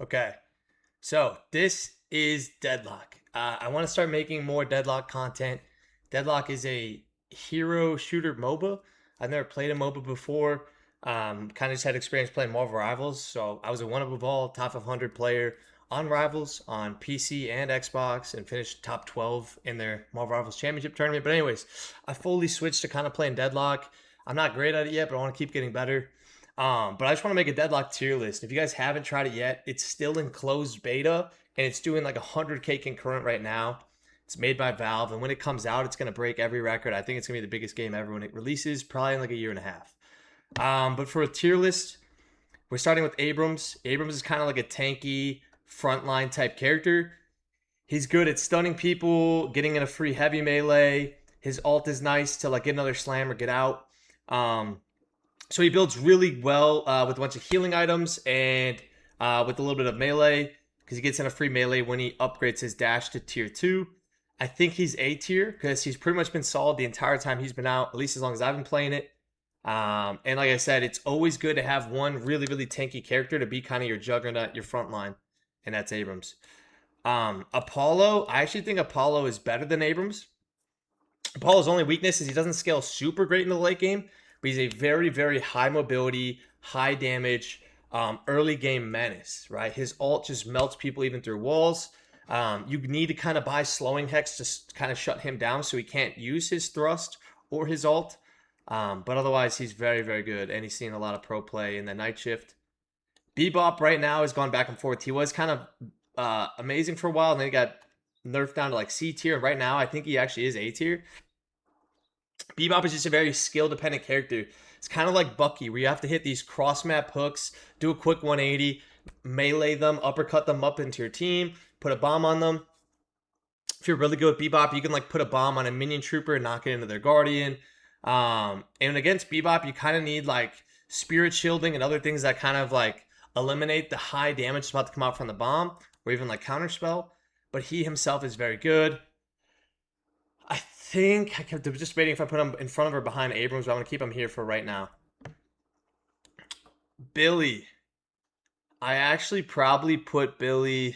Okay, so this is Deadlock. I want to start making more Deadlock content. Deadlock is a hero shooter MOBA. I've never played a MOBA before. Kind of just had experience playing Marvel Rivals, so I was a one above all top 100 player on Rivals on PC and Xbox, and finished top 12 in their Marvel Rivals Championship tournament. But anyways, I fully switched to kind of playing Deadlock. I'm not great at it yet, but I want to keep getting better. But I just want to make a Deadlock tier list. If you guys haven't tried it yet, it's still in closed beta and it's doing like 100K concurrent right now. It's made by Valve, and when it comes out, it's going to break every record. I think it's going to be the biggest game ever when it releases, probably in like a year and a half. But for a tier list, we're starting with Abrams. Abrams is kind of like a tanky frontline type character. He's good at stunning people, getting in a free heavy melee. His ult is nice to like get another slam or get out. Um, so he builds really well with a bunch of healing items and with a little bit of melee because he gets in a free melee when he upgrades his dash to tier 2. I think he's A tier because he's pretty much been solid the entire time he's been out, at least as long as I've been playing it. And like I said, it's always good to have one really, really tanky character to be kind of your juggernaut, your front line, and that's Abrams. Apollo, I actually think Apollo is better than Abrams. Apollo's only weakness is he doesn't scale super great in the late game, but he's a very, very high mobility, high damage, early game menace, right? His ult just melts people even through walls. You need to kind of buy slowing hex to kind of shut him down so he can't use his thrust or his ult. But otherwise, he's very, very good, and he's seen a lot of pro play in the night shift. Bebop right now has gone back and forth. He was kind of amazing for a while, and then he got nerfed down to like C tier. Right now, I think he actually is A tier. Bebop is just a very skill dependent character. It's kind of like Bucky, where you have to hit these cross map hooks, do a quick 180, melee them, uppercut them up into your team, put a bomb on them. If you're really good with Bebop, you can like put a bomb on a minion trooper and knock it into their guardian. And against Bebop, you kind of need like spirit shielding and other things that kind of like eliminate the high damage that's about to come out from the bomb, or even like counterspell. But he himself is very good. I think I kept just debating if I put him in front of or behind Abrams, but I'm gonna keep him here for right now. Billy. I actually probably put Billy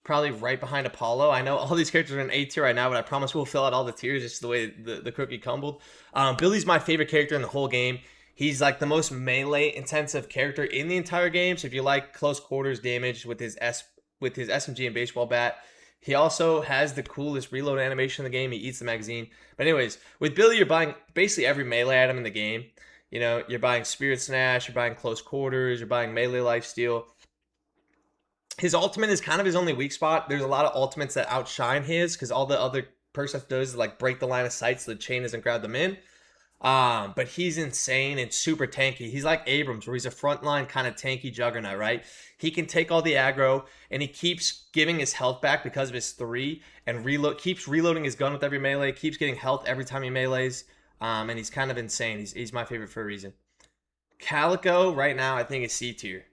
probably right behind Apollo. I know all these characters are in A tier right now, but I promise we'll fill out all the tiers just the way the cookie crumbled. Billy's my favorite character in the whole game. He's like the most melee intensive character in the entire game. So if you like close quarters damage with his SMG and baseball bat, he also has the coolest reload animation in the game. He eats the magazine. But anyways, with Billy, you're buying basically every melee item in the game. You know, you're buying Spirit Snatch, you're buying close quarters, you're buying melee lifesteal. His ultimate is kind of his only weak spot. There's a lot of ultimates that outshine his because all the other perks that does is like break the line of sight so the chain doesn't grab them in. But he's insane and super tanky. He's like Abrams, where he's a frontline kind of tanky juggernaut, right? He can take all the aggro and he keeps giving his health back because of his 3 and keeps reloading his gun with every melee, keeps getting health every time he melees. And he's kind of insane. He's my favorite for a reason. Calico right now I think is C tier.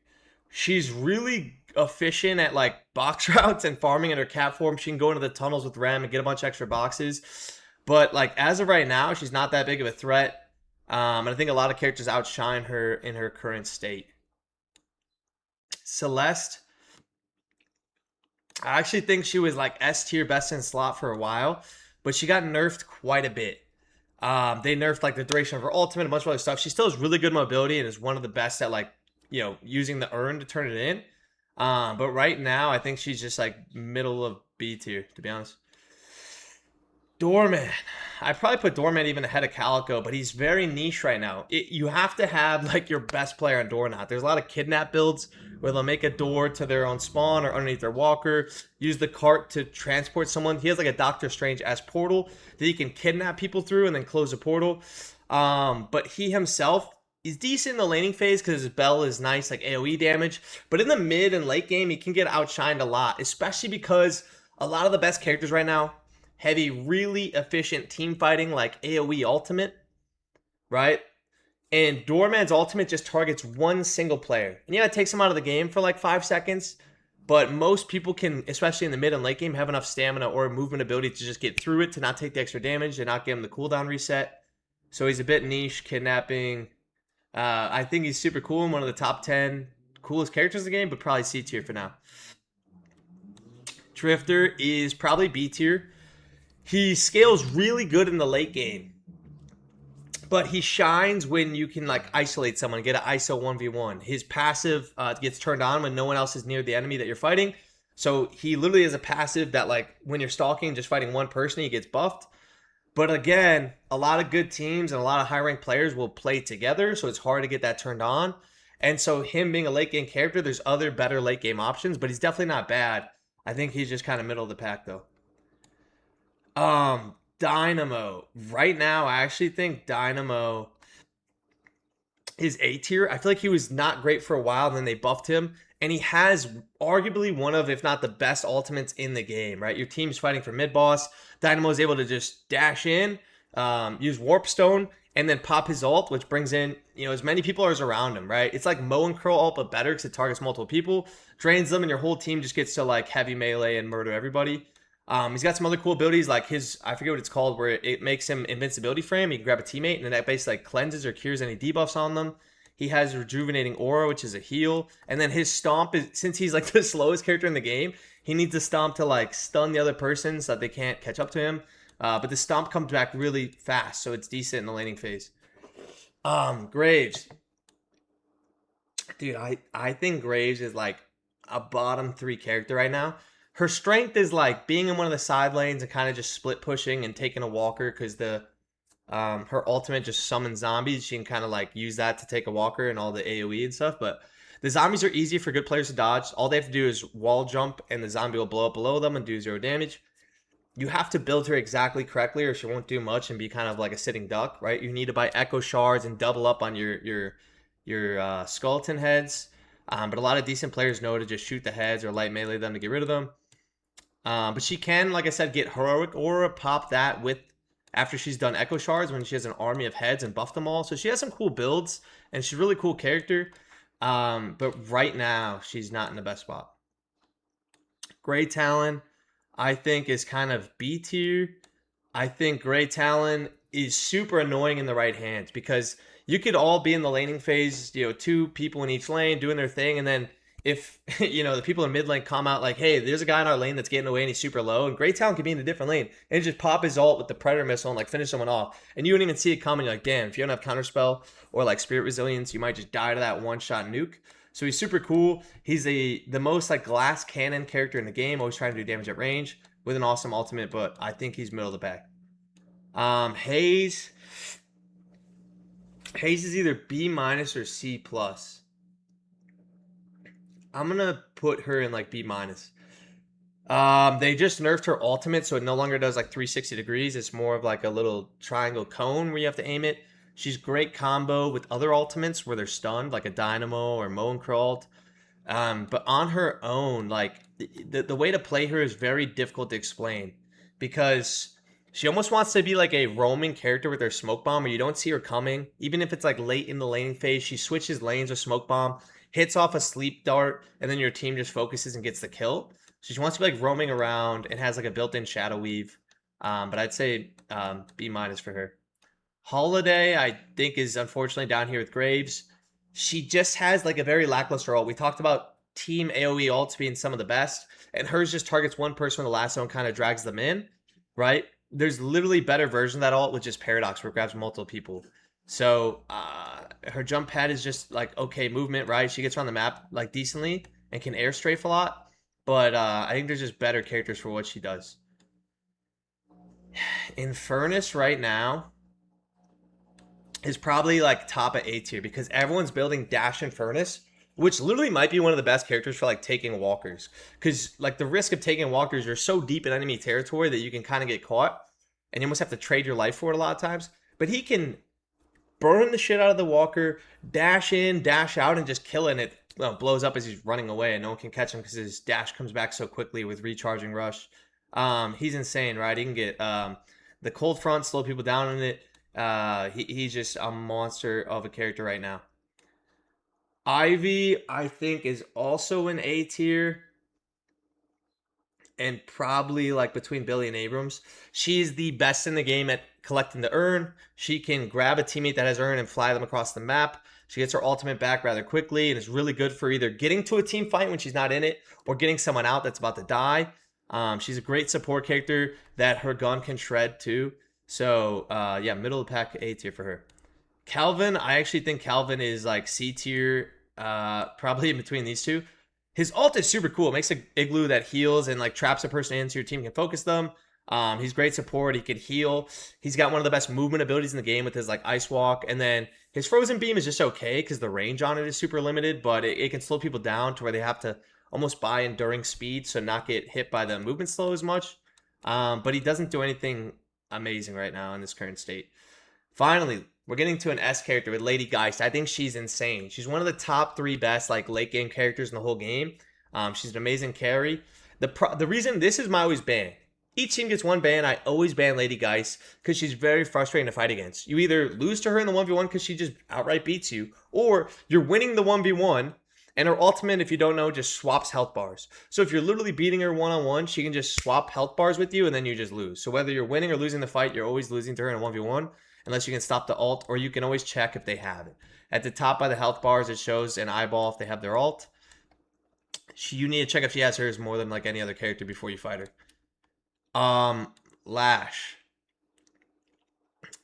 She's really efficient at like box routes and farming in her cat form. She can go into the tunnels with Rem and get a bunch of extra boxes. But like as of right now, she's not that big of a threat. And I think a lot of characters outshine her in her current state. Celeste, I actually think she was like S tier best in slot for a while, but she got nerfed quite a bit. They nerfed like the duration of her ultimate, a bunch of other stuff. She still has really good mobility and is one of the best at like, you know, using the urn to turn it in. But right now, I think she's just like middle of B tier, to be honest. Doorman. I probably put Doorman even ahead of Calico, but he's very niche right now. You have to have like your best player on Doorknot. There's a lot of kidnap builds where they'll make a door to their own spawn or underneath their walker, use the cart to transport someone. He has like a Doctor Strange-esque portal that he can kidnap people through and then close a portal. But he himself is decent in the laning phase because his bell is nice, like AoE damage. But in the mid and late game, he can get outshined a lot, especially because a lot of the best characters right now heavy, really efficient team fighting like AoE ultimate, right? And Doorman's ultimate just targets one single player. And yeah, it takes him out of the game for like 5 seconds, but most people can, especially in the mid and late game, have enough stamina or movement ability to just get through it, to not take the extra damage, and not give him the cooldown reset. So he's a bit niche, kidnapping. I think he's super cool and one of the top 10 coolest characters in the game, but probably C tier for now. Drifter is probably B tier. He scales really good in the late game, but he shines when you can like isolate someone, get an ISO 1v1. His passive gets turned on when no one else is near the enemy that you're fighting. So he literally is a passive that like when you're stalking, just fighting one person, he gets buffed. But again, a lot of good teams and a lot of high ranked players will play together, so it's hard to get that turned on. And so him being a late game character, there's other better late game options, but he's definitely not bad. I think he's just kind of middle of the pack though. Dynamo. Right now, I actually think Dynamo is A tier. I feel like he was not great for a while, and then they buffed him. And he has arguably one of, if not the best ultimates in the game, right? Your team's fighting for mid boss. Dynamo is able to just dash in, use Warp Stone, and then pop his ult, which brings in, as many people as around him, right? It's like Moe and Curl ult, but better because it targets multiple people, drains them, and your whole team just gets to like heavy melee and murder everybody. He's got some other cool abilities like his, I forget what it's called, where it makes him invincibility frame. You can grab a teammate, and then that basically like cleanses or cures any debuffs on them. He has rejuvenating aura, which is a heal. And then his stomp is, since he's like the slowest character in the game, he needs a stomp to like stun the other person so that they can't catch up to him. But the stomp comes back really fast, so it's decent in the laning phase. Graves. Dude, I think Graves is like a bottom 3 character right now. Her strength is like being in one of the side lanes and kind of just split pushing and taking a walker because her ultimate just summons zombies. She can kind of like use that to take a walker and all the AoE and stuff. But the zombies are easy for good players to dodge. All they have to do is wall jump and the zombie will blow up below them and do 0 damage. You have to build her exactly correctly or she won't do much and be kind of like a sitting duck, right? You need to buy echo shards and double up on your skeleton heads. But a lot of decent players know to just shoot the heads or light melee them to get rid of them. But she can, like I said, get heroic aura, pop that with after she's done echo shards when she has an army of heads and buff them all. So she has some cool builds and she's a really cool character. But right now she's not in the best spot. Grey Talon, I think, is kind of B tier. I think Grey Talon is super annoying in the right hands because you could all be in the laning phase, 2 people in each lane doing their thing, and then if the people in mid lane come out like, hey, there's a guy in our lane that's getting away and he's super low, and Grey Talon could be in a different lane and just pop his ult with the Predator missile and like finish someone off, and you wouldn't even see it coming. You're like, damn, if you don't have counterspell or like spirit resilience, you might just die to that one shot nuke. So he's super cool. He's the most like glass cannon character in the game, always trying to do damage at range with an awesome ultimate, but I think he's middle of the pack. Hayes is either B minus or C plus. I'm gonna put her in like B minus. They just nerfed her ultimate, so it no longer does like 360 degrees. It's more of like a little triangle cone where you have to aim it. She's great combo with other ultimates where they're stunned, like a Dynamo or Moe and Crawled. But on her own, like the way to play her is very difficult to explain because she almost wants to be like a roaming character with her smoke bomb where you don't see her coming. Even if it's like late in the laning phase, she switches lanes with smoke bomb, hits off a sleep dart, and then your team just focuses and gets the kill. So she wants to be like roaming around and has like a built-in shadow weave. But I'd say B minus for her. Holiday, I think, is unfortunately down here with Graves. She just has like a very lackluster ult. We talked about team AoE ults being some of the best, and hers just targets one person with a lasso and kind of drags them in, right? There's literally better version of that ult with just Paradox where it grabs multiple people. So her jump pad is just like okay movement, right? She gets around the map like decently and can air strafe a lot, but I think there's just better characters for what she does. Infernus right now is probably like top of A tier because everyone's building Dash Infernus, which literally might be one of the best characters for like taking walkers. Because like the risk of taking walkers, you're so deep in enemy territory that you can kind of get caught and you almost have to trade your life for it a lot of times. But he can burn the shit out of the walker, dash in, dash out, and just kill it. And it blows up as he's running away and no one can catch him because his dash comes back so quickly with recharging rush. He's insane, right? He can get the cold front, slow people down in it. He's just a monster of a character right now. Ivy, I think, is also an A tier. And probably like between Billy and Abrams. She's the best in the game at collecting the urn. She can grab a teammate that has urn and fly them across the map. She gets her ultimate back rather quickly and is really good for either getting to a team fight when she's not in it or getting someone out that's about to die. She's a great support character that her gun can shred too. So yeah, middle of the pack A tier for her. Calvin, I actually think Calvin is like C tier, probably in between these two. His ult is super cool. It makes an igloo that heals and like traps a person in so your team can focus them. He's great support. He could heal. He's got one of the best movement abilities in the game with his like ice walk. And then his frozen beam is just okay because the range on it is super limited, but it can slow people down to where they have to almost buy enduring speed, so not get hit by the movement slow as much. But he doesn't do anything amazing right now in this current state. Finally, we're getting to an S character with Lady Geist. I think she's insane. She's one of the top 3 best like late game characters in the whole game. She's an amazing carry. The reason this is my always ban. Each team gets one ban. I always ban Lady Geist because she's very frustrating to fight against. You either lose to her in the 1v1 because she just outright beats you, or you're winning the 1v1 and her ultimate, if you don't know, just swaps health bars. So if you're literally beating her one-on-one, she can just swap health bars with you and then you just lose. So whether you're winning or losing the fight, you're always losing to her in a 1v1 unless you can stop the ult, or you can always check if they have it. At the top by the health bars, it shows an eyeball if they have their ult. You need to check if she has hers more than like any other character before you fight her. Lash.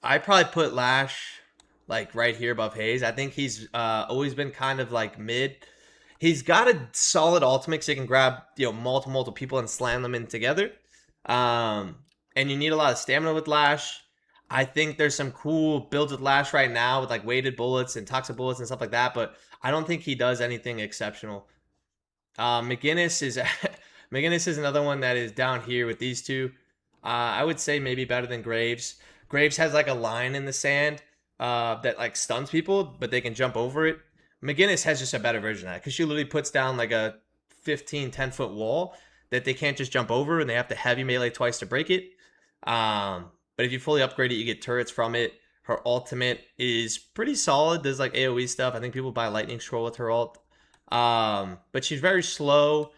I probably put Lash like right here above Hayes. I think he's always been kind of like mid. He's got a solid ultimate so he can grab, multiple people and slam them in together. And you need a lot of stamina with Lash. I think there's some cool builds with Lash right now with like weighted bullets and toxic bullets and stuff like that, but I don't think he does anything exceptional. McGinnis is McGinnis is another one that is down here with these two. I would say maybe better than Graves. Graves has like a line in the sand that like stuns people, but they can jump over it. McGinnis has just a better version of that because she literally puts down like a 10 foot wall that they can't just jump over, and they have to heavy melee twice to break it. But if you fully upgrade it, you get turrets from it. Her ultimate is pretty solid. There's like AoE stuff. I think people buy Lightning Scroll with her ult. But she's very slow.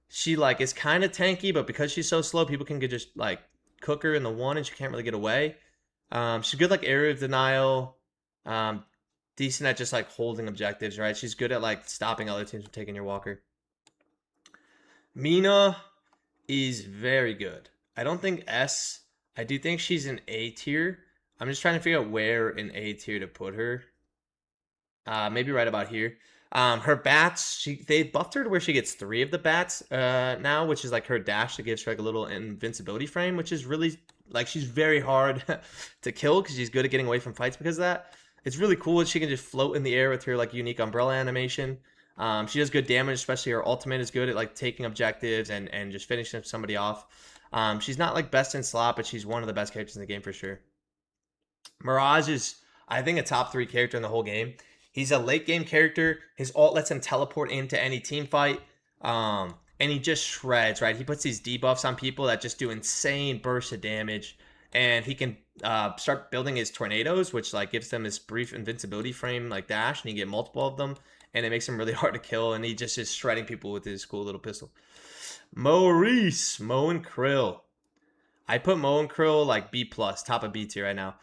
She like is kind of tanky, but because she's so slow, people can just like cook her in the one and she can't really get away. She's good like area of denial. Decent at just like holding objectives, right? She's good at like stopping other teams from taking your walker. Mina is very good. I don't think S. I do think she's an A tier. I'm just trying to figure out where in A tier to put her. Maybe right about here. Her bats, they buffed her to where she gets 3 of the bats now, which is like her dash that gives her like a little invincibility frame, which is really like she's very hard to kill because she's good at getting away from fights because of that. It's really cool that she can just float in the air with her like unique umbrella animation. She does good damage, especially her ultimate is good at like taking objectives and just finishing somebody off. She's not like best in slot, but she's one of the best characters in the game for sure. Mirage is, I think, a top 3 character in the whole game. He's a late game character. His ult lets him teleport into any team fight. And he just shreds, right? He puts these debuffs on people that just do insane bursts of damage. And he can start building his tornadoes, which like gives them this brief invincibility frame like dash, and you get multiple of them. And it makes him really hard to kill. And he just is shredding people with his cool little pistol. Maurice, Mo and Krill. I put Mo and Krill like B+, top of B tier right now.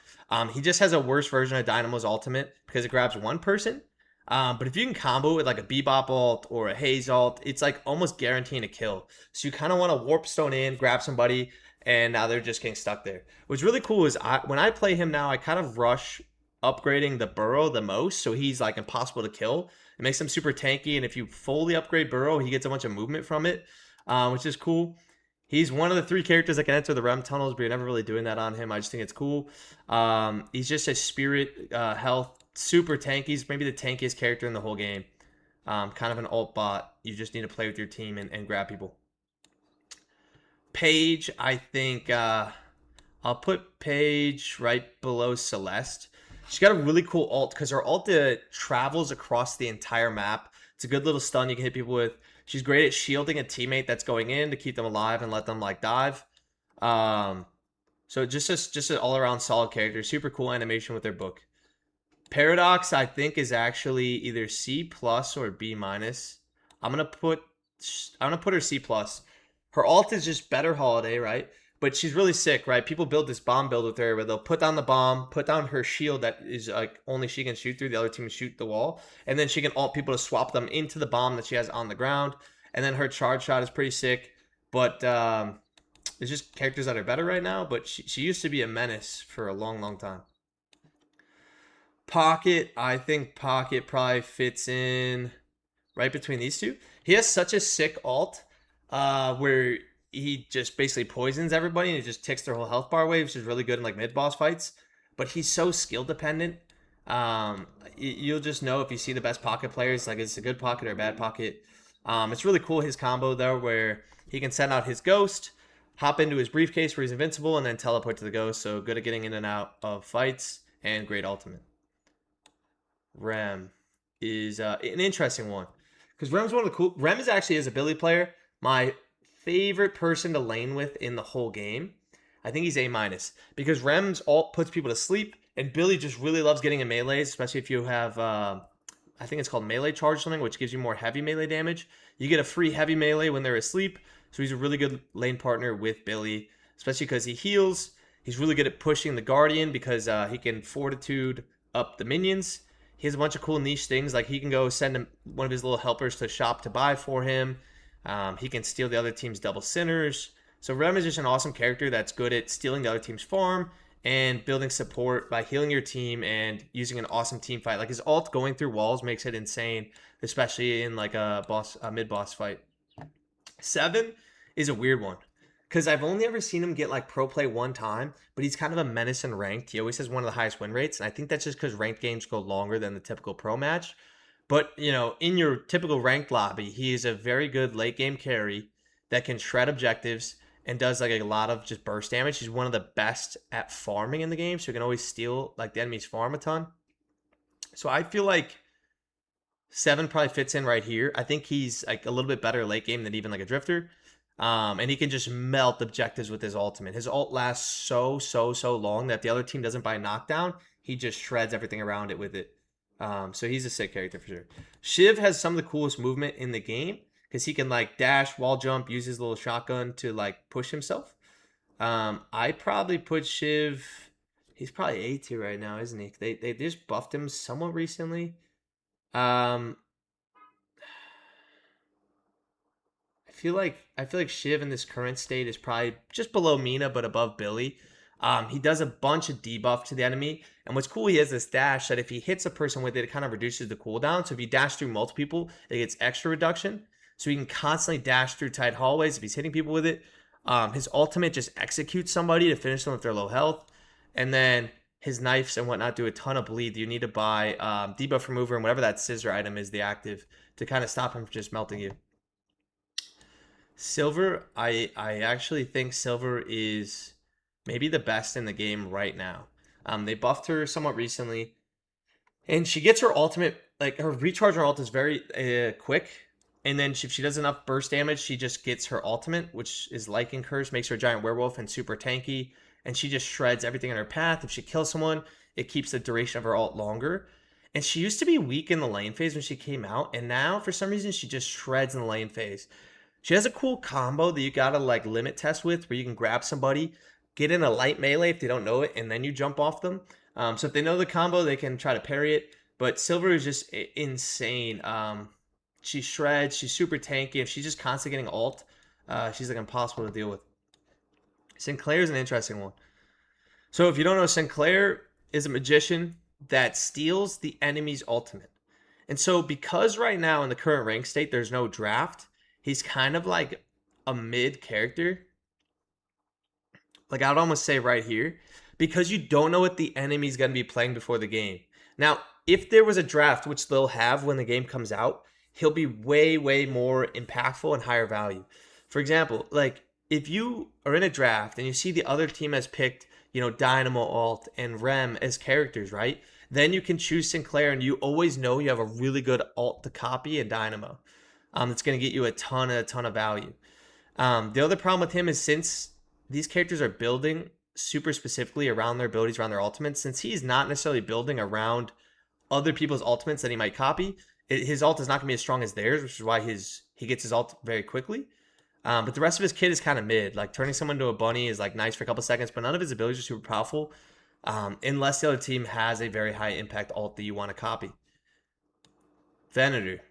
He just has a worse version of Dynamo's ultimate because it grabs one person. But if you can combo it with like a Bebop ult or a Haze ult, it's like almost guaranteeing a kill. So you kind of want to warp stone in, grab somebody, and now they're just getting stuck there. What's really cool is when I play him now, I kind of rush upgrading the Burrow the most, so he's like impossible to kill. It makes him super tanky, and if you fully upgrade Burrow, he gets a bunch of movement from it, which is cool. He's one of the 3 characters that can enter the REM tunnels, but you're never really doing that on him. I just think it's cool. He's just a spirit health, super tanky. He's maybe the tankiest character in the whole game. Kind of an ult bot. You just need to play with your team and grab people. Paige, I think I'll put Paige right below Celeste. She's got a really cool ult because her ult travels across the entire map. It's a good little stun you can hit people with. She's great at shielding a teammate that's going in to keep them alive and let them like dive. So just an all-around solid character. Super cool animation with their book. Paradox, I think, is actually either C+ or B-. I'm gonna put her C+. Her ult is just better Holiday, right? but she's really sick, right? People build this bomb build with her where they'll put down the bomb, put down her shield that is like only she can shoot through, the other team shoot the wall, and then she can ult people to swap them into the bomb that she has on the ground. And then her charge shot is pretty sick, but there's just characters that are better right now, but she used to be a menace for a long, long time. Pocket, I think Pocket probably fits in right between these two. He has such a sick ult where he just basically poisons everybody and it just ticks their whole health bar away, which is really good in like mid-boss fights. But he's so skill dependent. You'll just know if you see the best Pocket players, like it's a good Pocket or a bad Pocket. It's really cool, his combo though, where he can send out his Ghost, hop into his briefcase where he's invincible, and then teleport to the Ghost. So good at getting in and out of fights and great ultimate. Rem is an interesting one because Rem's one of the cool. Rem is actually, as a Billy player, my favorite person to lane with in the whole game. I think he's A- because Rem's ult puts people to sleep, and Billy just really loves getting in melees, especially if you have, I think it's called melee charge or something, which gives you more heavy melee damage. You get a free heavy melee when they're asleep, so he's a really good lane partner with Billy, especially because he heals. He's really good at pushing the Guardian because he can fortitude up the minions. He has a bunch of cool niche things, like he can go send him one of his little helpers to shop to buy for him. He can steal the other team's double sinners. So Rem is just an awesome character that's good at stealing the other team's farm and building support by healing your team and using an awesome team fight. Like his ult going through walls makes it insane, especially in like a mid-boss fight. 7 is a weird one because I've only ever seen him get like pro play one time, but he's kind of a menace in ranked. He always has one of the highest win rates, and I think that's just because ranked games go longer than the typical pro match. But, you know, in your typical ranked lobby, he is a very good late game carry that can shred objectives and does like a lot of just burst damage. He's one of the best at farming in the game, so he can always steal like the enemy's farm a ton. So I feel like 7 probably fits in right here. I think he's like a little bit better late game than even like a Drifter. And he can just melt objectives with his ultimate. His ult lasts so long that the other team doesn't buy knockdown. He just shreds everything around it with it. So he's a sick character for sure. Shiv has some of the coolest movement in the game because he can like dash, wall jump, use his little shotgun to like push himself. I probably put Shiv. He's probably A2 right now, isn't he? They just buffed him somewhat recently. I feel like Shiv in this current state is probably just below Mina but above Billy. He does a bunch of debuff to the enemy, and what's cool, he has this dash that if he hits a person with it, it kind of reduces the cooldown. So if you dash through multiple people, it gets extra reduction. So he can constantly dash through tight hallways if he's hitting people with it. His ultimate just executes somebody to finish them with their low health, and then his knives and whatnot do a ton of bleed. You need to buy debuff remover and whatever that scissor item is, the active, to kind of stop him from just melting you. Silver, I actually think Silver is maybe the best in the game right now. They buffed her somewhat recently, and she gets her ultimate, like her recharge her ult is very quick, and then if she does enough burst damage, she just gets her ultimate, which is Lycan Curse, makes her a giant werewolf and super tanky, and she just shreds everything in her path. If she kills someone, it keeps the duration of her ult longer. And she used to be weak in the lane phase when she came out, and now for some reason she just shreds in the lane phase. She has a cool combo that you gotta like limit test with, where you can grab somebody, get in a light melee if they don't know it, and then you jump off them. So if they know the combo, they can try to parry it. But Silver is just insane. She shreds. She's super tanky. If she's just constantly getting ult, she's like impossible to deal with. Sinclair is an interesting one. So if you don't know, Sinclair is a magician that steals the enemy's ultimate. And so because right now in the current rank state, there's no draft, he's kind of like a mid character. Like I would almost say right here, because you don't know what the enemy's going to be playing before the game. Now, if there was a draft, which they'll have when the game comes out, he'll be way more impactful and higher value. For example, like if you are in a draft and you see the other team has picked, you know, Dynamo Alt and Rem as characters, right? Then you can choose Sinclair, and you always know you have a really good alt to copy in Dynamo. That's going to get you a ton of value. The other problem with him is, since these characters are building super specifically around their abilities, around their ultimates, since he's not necessarily building around other people's ultimates that he might copy, his ult is not going to be as strong as theirs, which is why he gets his ult very quickly. But the rest of his kit is kind of mid. Like turning someone into a bunny is like nice for a couple seconds, but none of his abilities are super powerful. Unless the other team has a very high impact ult that you want to copy. Venator.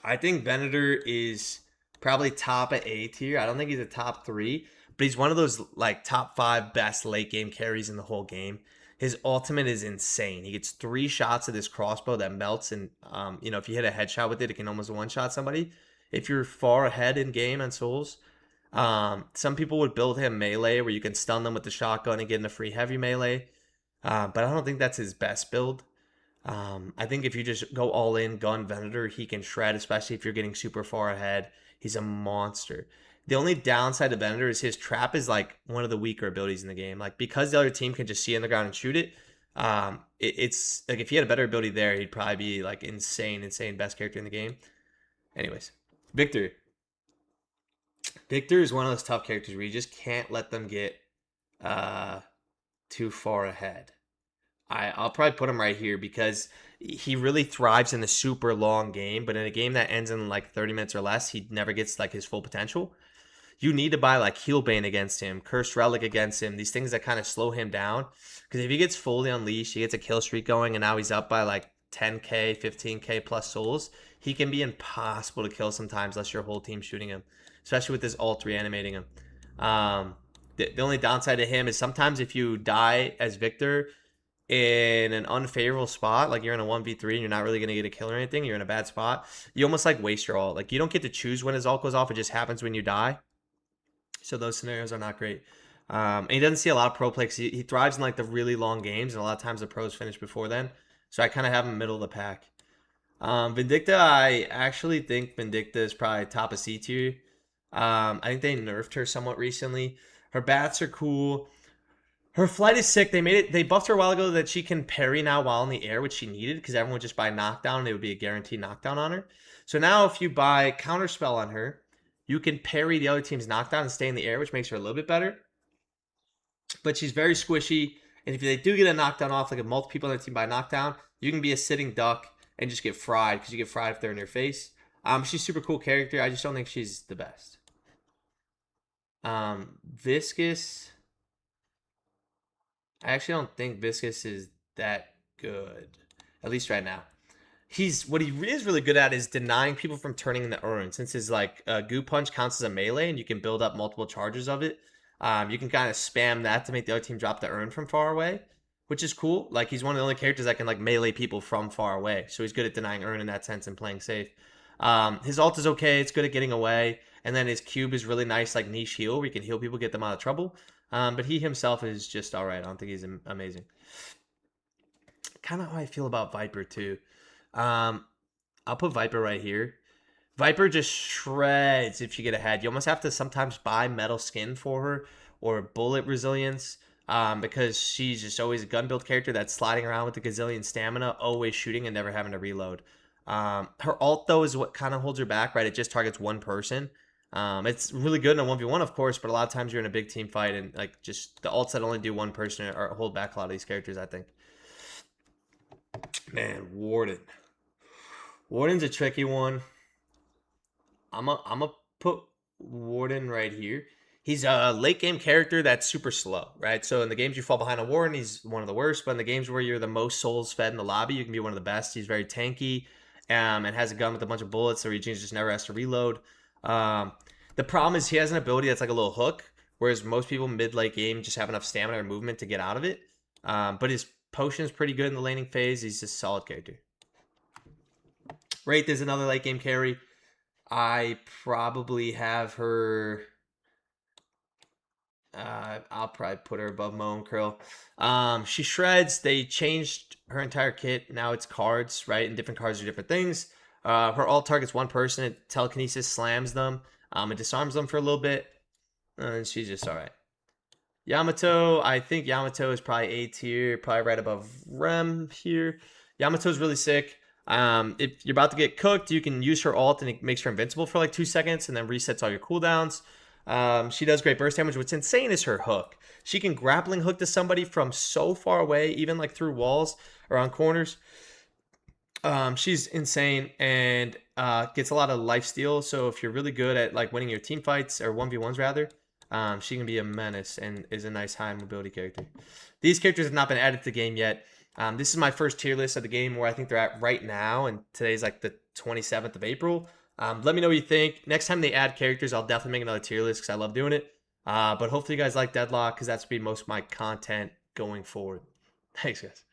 I think Venator is probably top of A tier. I don't think he's a top 3, but he's one of those like top 5 best late game carries in the whole game. His ultimate is insane. He gets 3 shots of this crossbow that melts, and if you hit a headshot with it, it can almost one shot somebody. If you're far ahead in game on souls, some people would build him melee where you can stun them with the shotgun and get in a free heavy melee. But I don't think that's his best build. I think if you just go all in gun Venator, he can shred, especially if you're getting super far ahead. He's a monster. The only downside to Venator is his trap is like one of the weaker abilities in the game. Like because the other team can just see in the ground and shoot it. It's like if he had a better ability there, he'd probably be like insane best character in the game. Anyways, Victor. Victor is one of those tough characters where you just can't let them get too far ahead. I'll probably put him right here because he really thrives in the super long game, but in a game that ends in like 30 minutes or less, he never gets like his full potential. You need to buy like Healbane against him, Cursed Relic against him, these things that kind of slow him down. Because if he gets fully unleashed, he gets a kill streak going, and now he's up by like 10k, 15k plus souls, he can be impossible to kill sometimes unless your whole team's shooting him, especially with this ult reanimating him. The only downside to him is sometimes if you die as Victor in an unfavorable spot, like you're in a 1v3 and you're not really going to get a kill or anything, you're in a bad spot, you almost like waste your ult. Like you don't get to choose when his ult goes off, it just happens when you die. So those scenarios are not great. And he doesn't see a lot of pro play because he thrives in like the really long games, and a lot of times the pros finish before then. So I kind of have him middle of the pack. Vindicta, I actually think Vindicta is probably top of C tier. I think they nerfed her somewhat recently. Her bats are cool. Her flight is sick. They buffed her a while ago that she can parry now while in the air, which she needed because everyone would just buy knockdown and it would be a guaranteed knockdown on her. So now if you buy counterspell on her, you can parry the other team's knockdown and stay in the air, which makes her a little bit better. But she's very squishy, and if they do get a knockdown off, like if multiple people on the team buy knockdown, you can be a sitting duck and just get fried because you get fried if they're in your face. She's a super cool character. I just don't think she's the best. Viscous. I actually don't think Viscous is that good, at least right now. What he is really good at is denying people from turning in the urn. Since his like goo punch counts as a melee and you can build up multiple charges of it, you can kind of spam that to make the other team drop the urn from far away, which is cool. Like he's one of the only characters that can like melee people from far away, so he's good at denying urn in that sense and playing safe. His ult is okay. It's good at getting away, and then his cube is really nice, like niche heal where you can heal people, get them out of trouble. But he himself is just all right. I don't think he's amazing. Kind of how I feel about Viper too. I'll put Viper right here. Viper just shreds if you get ahead. You almost have to sometimes buy metal skin for her or bullet resilience because she's just always a gun build character that's sliding around with a gazillion stamina, always shooting and never having to reload. Her ult, though, is what kind of holds her back, right? It just targets one person. It's really good in a 1v1, of course, but a lot of times you're in a big team fight and like just the ults that only do one person or hold back a lot of these characters, I think. Man, Warden. Warden's a tricky one. I'm a put Warden right here. He's a late game character that's super slow, right? So in the games you fall behind a Warden, he's one of the worst. But in the games where you're the most souls fed in the lobby, you can be one of the best. He's very tanky and has a gun with a bunch of bullets, so he just never has to reload. The problem is he has an ability that's like a little hook, whereas most people mid-late game just have enough stamina or movement to get out of it. But his potion is pretty good in the laning phase. He's just a solid character. Wraith is another late game carry. I probably have her... I'll probably put her above Moan Curl. She shreds. They changed her entire kit. Now it's cards, right? And different cards do different things. Her ult targets one person. It telekinesis slams them. It disarms them for a little bit. And she's just all right. Yamato, I think Yamato is probably A tier. Probably right above Rem here. Yamato's really sick. If you're about to get cooked, you can use her ult and it makes her invincible for like 2 seconds and then resets all your cooldowns. She does great burst damage. What's insane is her hook. She can grappling hook to somebody from so far away, even like through walls or on corners. She's insane, and gets a lot of life steal. So if you're really good at like winning your team fights or 1v1s rather, she can be a menace and is a nice high mobility character. These characters have not been added to the game yet. This is my first tier list of the game where I think they're at right now, and today's like the 27th of April. Let me know what you think. Next time they add characters, I'll definitely make another tier list because I love doing it. But hopefully you guys like Deadlock because that's going to be most of my content going forward. Thanks, guys.